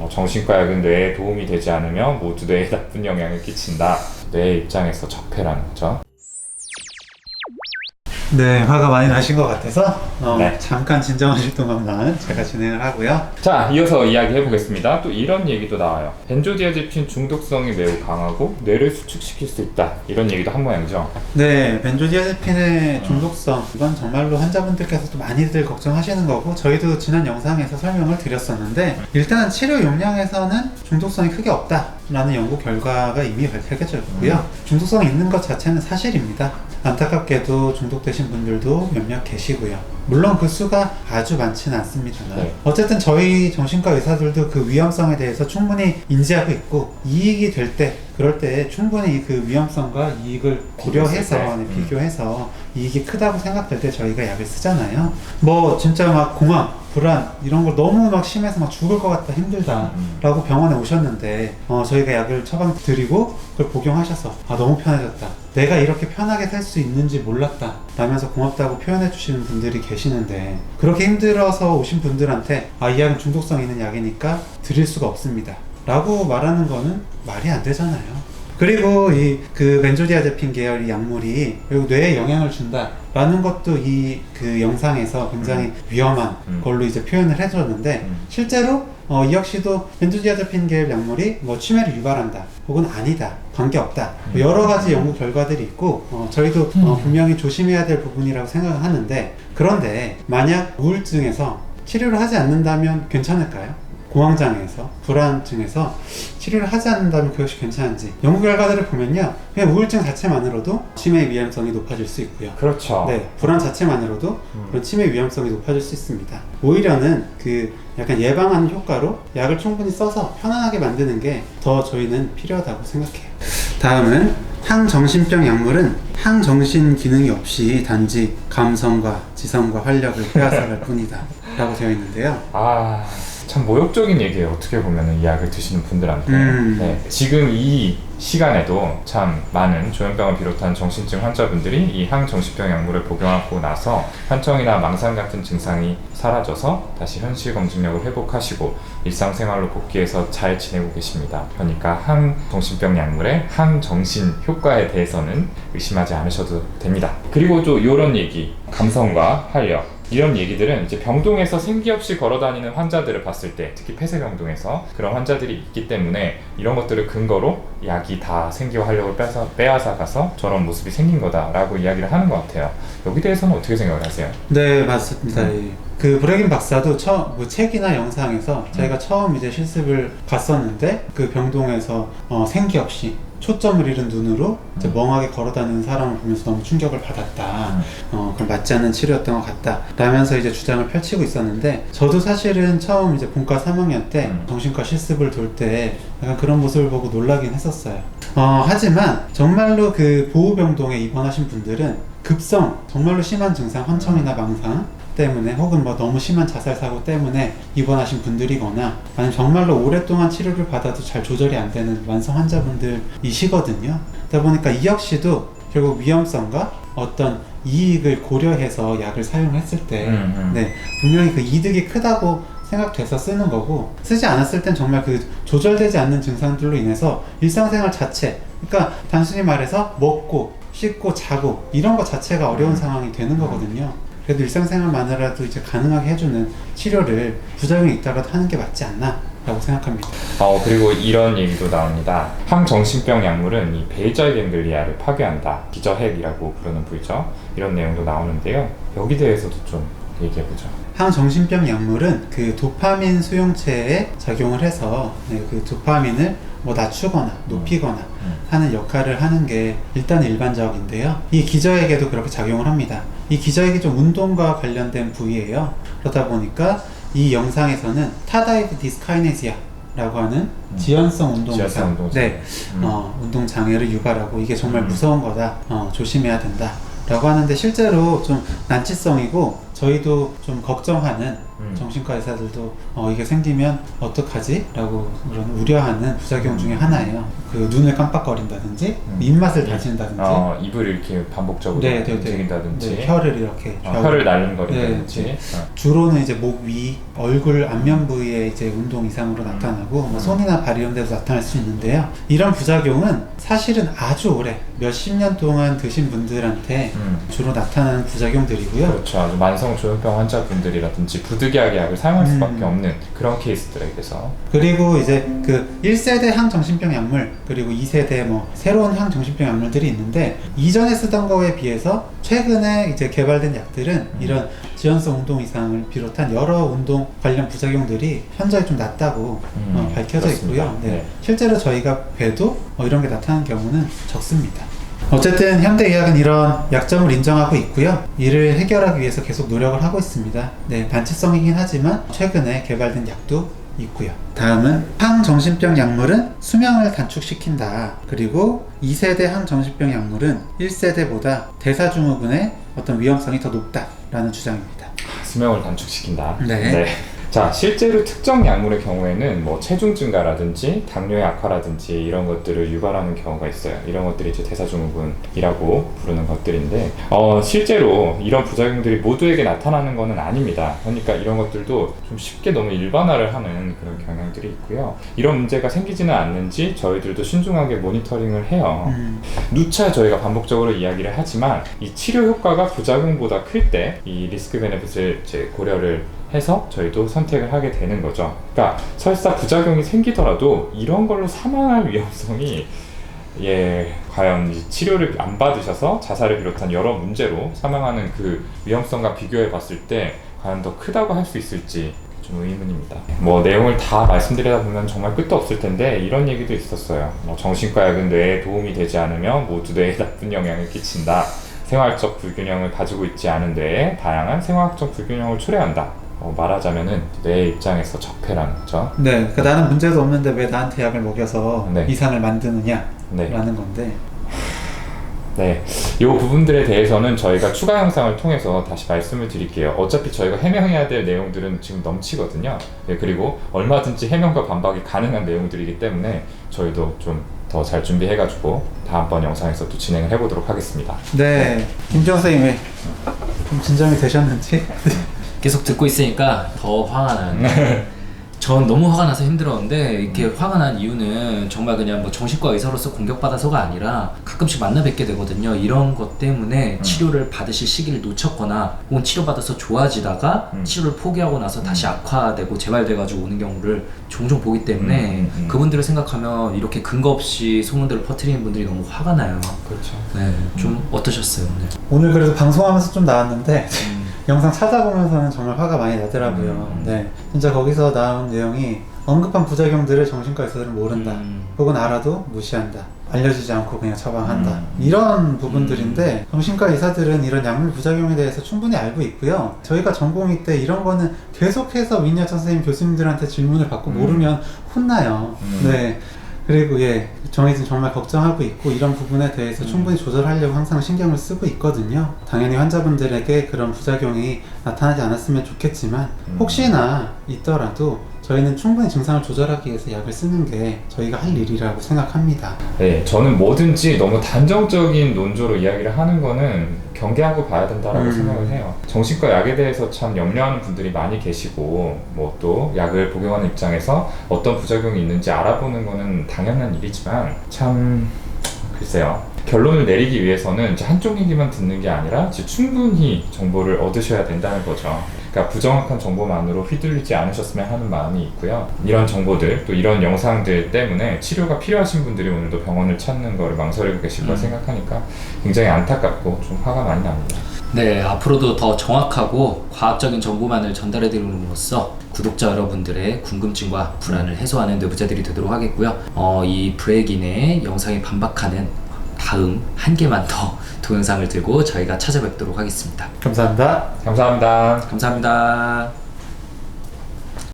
정신과 약은 뇌에 도움이 되지 않으며 모두 뇌에 나쁜 영향을 끼친다. 뇌 입장에서 적폐라는 거죠. 네, 화가 많이 나신 것 같아서 네. 잠깐 진정하실 동안만 제가 진행을 하고요. 자, 이어서 이야기 해보겠습니다. 또 이런 얘기도 나와요. 벤조디아제핀 중독성이 매우 강하고 뇌를 수축시킬 수 있다. 이런 얘기도 한 모양이죠. 네, 벤조디아제핀의 중독성, 이건 정말로 환자분들께서도 많이들 걱정하시는 거고 저희도 지난 영상에서 설명을 드렸었는데 일단 치료 용량에서는 중독성이 크게 없다라는 연구 결과가 이미 밝혀져 있고요. 중독성이 있는 것 자체는 사실입니다. 안타깝게도 중독되신 분들도 몇몇 계시고요. 물론 그 수가 아주 많지는 않습니다만 네. 어쨌든 저희 정신과 의사들도 그 위험성에 대해서 충분히 인지하고 있고 이익이 될 때 그럴 때 충분히 그 위험성과 이익을 고려해서 비교해서 이익이 크다고 생각될 때 저희가 약을 쓰잖아요. 뭐 진짜 막 공황, 불안 이런 걸 너무 막 심해서 막 죽을 것 같다 힘들다 라고 병원에 오셨는데 저희가 약을 처방 드리고 그걸 복용하셔서 너무 편해졌다, 내가 이렇게 편하게 살 수 있는지 몰랐다 라면서 고맙다고 표현해 주시는 분들이 계시는데 그렇게 힘들어서 오신 분들한테 이 약은 중독성 있는 약이니까 드릴 수가 없습니다 라고 말하는 거는 말이 안 되잖아요. 그리고 그 벤조디아제핀 계열의 약물이 결국 뇌에 영향을 준다 라는 것도 그 영상에서 굉장히 위험한 걸로 이제 표현을 해줬는데 실제로 이 역시도 벤조디아제핀 계열 약물이 뭐 치매를 유발한다 혹은 아니다, 관계없다 여러 가지 연구 결과들이 있고 저희도 분명히 조심해야 될 부분이라고 생각을 하는데 그런데 만약 우울증에서 치료를 하지 않는다면 괜찮을까요? 공황장애에서, 불안증에서 치료를 하지 않는다면 그것이 괜찮은지 연구 결과들을 보면요, 그냥 우울증 자체만으로도 치매 위험성이 높아질 수 있고요. 그렇죠. 네, 불안 자체만으로도 그런 치매 위험성이 높아질 수 있습니다. 오히려는 그 약간 예방하는 효과로 약을 충분히 써서 편안하게 만드는 게 더 저희는 필요하다고 생각해요. 다음은 항정신병 약물은 항정신 기능이 없이 단지 감성과 지성과 활력을 빼앗아갈 뿐이다 라고 되어 있는데요. 참 모욕적인 얘기예요. 어떻게 보면 이 약을 드시는 분들한테. 네, 지금 이 시간에도 참 많은 조현병을 비롯한 정신증 환자분들이 이 항정신병 약물을 복용하고 나서 환청이나 망상 같은 증상이 사라져서 다시 현실 검증력을 회복하시고 일상생활로 복귀해서 잘 지내고 계십니다. 그러니까 항정신병 약물의 항정신 효과에 대해서는 의심하지 않으셔도 됩니다. 그리고 또 이런 얘기, 감성과 활력 이런 얘기들은 이제 병동에서 생기 없이 걸어다니는 환자들을 봤을 때, 특히 폐쇄병동에서 그런 환자들이 있기 때문에 이런 것들을 근거로 약이 다 생기와 활력을 빼앗아 가서 저런 모습이 생긴 거다라고 이야기를 하는 것 같아요. 여기 대해서는 어떻게 생각을 하세요? 네, 맞습니다. 그 브레긴 박사도 책이나 영상에서 저희가 처음 이제 실습을 갔었는데 그 병동에서 생기 없이 초점을 잃은 눈으로 이제 멍하게 걸어다니는 사람을 보면서 너무 충격을 받았다. 그럼 맞지 않는 치료였던 것 같다 라면서 이제 주장을 펼치고 있었는데 저도 사실은 처음 이제 본과 3학년 때 정신과 실습을 돌 때 약간 그런 모습을 보고 놀라긴 했었어요. 하지만 정말로 그 보호병동에 입원하신 분들은 급성 정말로 심한 증상, 환청이나 망상 때문에 혹은 뭐 너무 심한 자살 사고 때문에 입원하신 분들이거나 아니면 정말로 오랫동안 치료를 받아도 잘 조절이 안 되는 만성 환자분들이시거든요. 그러다 보니까 이 역시도 결국 위험성과 어떤 이익을 고려해서 약을 사용했을 때 네, 분명히 그 이득이 크다고 생각돼서 쓰는 거고 쓰지 않았을 땐 정말 그 조절되지 않는 증상들로 인해서 일상생활 자체, 그러니까 단순히 말해서 먹고 씻고 자고 이런 것 자체가 어려운 상황이 되는 거거든요. 그래도 일상생활만으로도 이제 가능하게 해주는 치료를 부작용이 있다라도 하는 게 맞지 않나 라고 생각합니다. 그리고 이런 얘기도 나옵니다. 항정신병 약물은 이 베이절 갱글리아를 파괴한다. 기저핵이라고 부르는 부위죠. 이런 내용도 나오는데요. 여기 대해서도 좀 얘기해보죠. 항정신병 약물은 그 도파민 수용체에 작용을 해서 그 도파민을 뭐 낮추거나 높이거나 하는 역할을 하는 게 일단 일반적인데요. 이 기저핵에도 그렇게 작용을 합니다. 이 기저핵이 좀 운동과 관련된 부위예요. 그러다 보니까 이 영상에서는 타다이브 디스카이네시아 라고 하는 지연성 운동장, 운동장애를 유발하고 이게 정말 무서운 거다, 조심해야 된다 라고 하는데 실제로 좀 난치성이고 저희도 좀 걱정하는 정신과 의사들도 이게 생기면 어떡하지? 라고 그런 우려하는 부작용 중에 하나예요. 그 눈을 깜빡거린다든지 입맛을 다진다든지 입을 이렇게 반복적으로 움직인다든지 혀를 이렇게 혀를 날름거린다든지 주로는 이제 목 위, 얼굴 안면 부위에 이제 운동 이상으로 나타나고 뭐 손이나 발 이런 데도 나타날 수 있는데요. 이런 부작용은 사실은 아주 오래 몇십 년 동안 드신 분들한테 주로 나타나는 부작용들이고요. 그렇죠. 아주 만성 조현병 환자분들이라든지 부득이하게 약을 사용할 수밖에 없는 그런 케이스들에게서. 그리고 이제 그 1세대 항정신병 약물 그리고 2세대 뭐 새로운 항정신병 약물들이 있는데 이전에 쓰던 거에 비해서 최근에 이제 개발된 약들은 이런 지연성 운동 이상을 비롯한 여러 운동 관련 부작용들이 현저히 좀 낮다고 밝혀져 그렇습니다. 있고요. 네. 실제로 저희가 봬도 이런 게 나타나는 경우는 적습니다. 어쨌든 현대의학은 이런 약점을 인정하고 있고요. 이를 해결하기 위해서 계속 노력을 하고 있습니다. 네, 반치성이긴 하지만 최근에 개발된 약도 있고요. 다음은 항정신병 약물은 수명을 단축시킨다. 그리고 2세대 항정신병 약물은 1세대보다 대사증후군의 어떤 위험성이 더 높다라는 주장입니다. 수명을 단축시킨다. 네. 자, 실제로 특정 약물의 경우에는 뭐 체중 증가라든지 당뇨의 악화라든지 이런 것들을 유발하는 경우가 있어요. 이런 것들이 이제 대사증후군이라고 부르는 것들인데 실제로 이런 부작용들이 모두에게 나타나는 것은 아닙니다. 그러니까 이런 것들도 좀 쉽게 너무 일반화를 하는 그런 경향들이 있고요. 이런 문제가 생기지는 않는지 저희들도 신중하게 모니터링을 해요. 누차 저희가 반복적으로 이야기를 하지만 이 치료 효과가 부작용보다 클 때 이 리스크 베네핏을 이제 고려를 해서 저희도 선택을 하게 되는 거죠. 그러니까 설사 부작용이 생기더라도 이런 걸로 사망할 위험성이 과연 치료를 안 받으셔서 자살을 비롯한 여러 문제로 사망하는 그 위험성과 비교해 봤을 때 과연 더 크다고 할 수 있을지 좀 의문입니다. 뭐 내용을 다 말씀드리다 보면 정말 끝도 없을 텐데 이런 얘기도 있었어요. 정신과 약은 뇌에 도움이 되지 않으면 모두 뇌에 나쁜 영향을 끼친다. 생활적 불균형을 가지고 있지 않은 뇌에 다양한 생화학적 불균형을 초래한다. 말하자면은 내 입장에서 적폐라는 거죠. 네, 그러니까 나는 문제도 없는데 왜 나한테 약을 먹여서 이상을 만드느냐라는 건데. 네, 이 부분들에 대해서는 저희가 추가 영상을 통해서 다시 말씀을 드릴게요. 어차피 저희가 해명해야 될 내용들은 지금 넘치거든요. 네, 그리고 얼마든지 해명과 반박이 가능한 내용들이기 때문에 저희도 좀 더 잘 준비해가지고 다음번 영상에서 또 진행을 해보도록 하겠습니다. 네, 김지영 선생님 좀 진정이 되셨는지? 계속 듣고 있으니까 더 화가 나는데 전 너무 화가 나서 힘들었는데 이렇게 화가 난 이유는 정말 그냥 뭐 정신과 의사로서 공격받아서가 아니라 가끔씩 만나 뵙게 되거든요. 이런 것 때문에 치료를 받으실 시기를 놓쳤거나 혹은 치료받아서 좋아지다가 치료를 포기하고 나서 다시 악화되고 재발돼가지고 오는 경우를 종종 보기 때문에 그분들을 생각하면 이렇게 근거 없이 소문들을 퍼뜨리는 분들이 너무 화가 나요. 그렇죠. 네, 좀 어떠셨어요 오늘? 오늘 그래도 방송하면서 좀 나왔는데 영상 찾아보면서는 정말 화가 많이 나더라고요. 네, 진짜 거기서 나온 내용이 언급한 부작용들을 정신과 의사들은 모른다. 혹은 알아도 무시한다. 알려주지 않고 그냥 처방한다. 이런 부분들인데 정신과 의사들은 이런 약물 부작용에 대해서 충분히 알고 있고요. 저희가 전공의 때 이런 거는 계속해서 민약 선생님 교수님들한테 질문을 받고 모르면 혼나요. 네. 그리고 저희는 정말 걱정하고 있고 이런 부분에 대해서 충분히 조절하려고 항상 신경을 쓰고 있거든요. 당연히 환자분들에게 그런 부작용이 나타나지 않았으면 좋겠지만 혹시나 있더라도 저희는 충분히 증상을 조절하기 위해서 약을 쓰는 게 저희가 할 일이라고 생각합니다. 네, 저는 뭐든지 너무 단정적인 논조로 이야기를 하는 거는 경계하고 봐야 된다라고 생각을 해요. 정신과 약에 대해서 참 염려하는 분들이 많이 계시고 뭐 또 약을 복용하는 입장에서 어떤 부작용이 있는지 알아보는 거는 당연한 일이지만 참 글쎄요. 결론을 내리기 위해서는 한쪽 얘기만 듣는 게 아니라 충분히 정보를 얻으셔야 된다는 거죠. 그러니까 부정확한 정보만으로 휘둘리지 않으셨으면 하는 마음이 있고요. 이런 정보들 또 이런 영상들 때문에 치료가 필요하신 분들이 오늘도 병원을 찾는 거를 망설이고 계실 거 생각하니까 굉장히 안타깝고 좀 화가 많이 납니다. 네, 앞으로도 더 정확하고 과학적인 정보만을 전달해드림으로써 구독자 여러분들의 궁금증과 불안을 해소하는 뇌부자들이 되도록 하겠고요. 이 브레이긴의 영상에 반박하는 다음 한 개만 더 동영상을 들고 저희가 찾아뵙도록 하겠습니다. 감사합니다. 감사합니다. 감사합니다.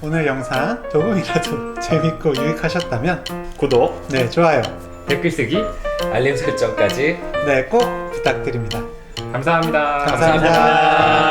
오늘 영상 조금이라도 재밌고 유익하셨다면 구독, 좋아요, 댓글 쓰기, 알림 설정까지 꼭 부탁드립니다. 감사합니다. 감사합니다.